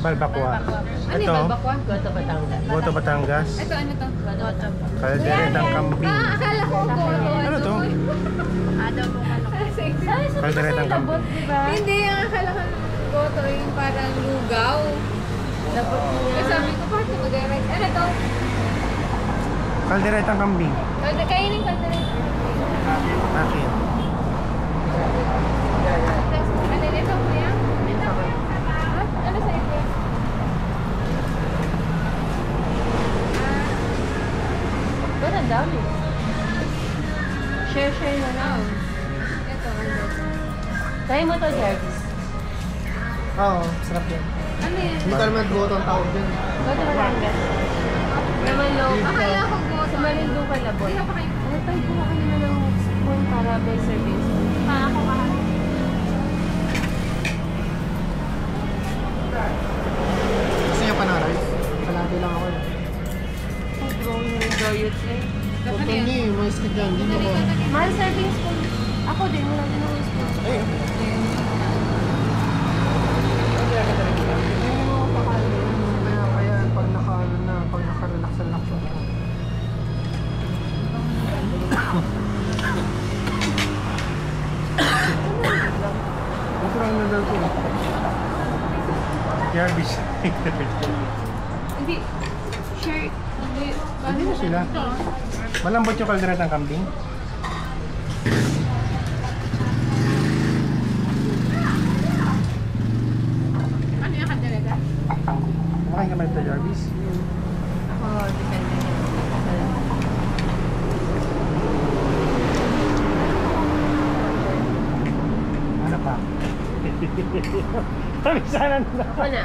Balbakwa. Ano Ito, yung balbakwa? Goto Batangas. Boto Batangas. Ito ano to? Goto. Kalderetang kambing. Akala ko goto. Ano to? Adam mo manok. Kalderetang kambing. Diba? Hindi, ang akala ko goto yung parang lugaw. Labot mo Kasi yan. sabi ko, bakit mag-direct? Ano to? Kalderetang kambing. Kainin ka na rin. Akin. Ano nito po yan? Ano sa ito? Ba't ang dami? Share na lang. Ito, ano? Try mo to, Jarvis. Oo, sarap yan. Ano yan? Hindi ka naman goto ang tawag dyan. Goto Batangas. Naman low. Akala ko goto. Sa Marinduque ka labot. Hindi pa kayo. Ano tayo kuha ka naman ng spoon para by service? Ako kahit. Gusto niyo pa na rice? Kalahati lang ako eh. Ang drone yung doyot eh. Huwag ka niyo eh, mais ka dyan. Hindi mo ko. Mahal serving spoon. Ako din, wala din ako spoon. Ayun. Hindi mo ako pakali. Kaya pag naka-relax siya. Natural na daw ito. Jarvis. Hindi. Share. Hindi na sila. Malambot yung kalderetang kambing. Ano yung kandareta? Kumakain ka ba ito, Jarvis? Ako, depende. Ano pa? Sabi sana na. Ako na.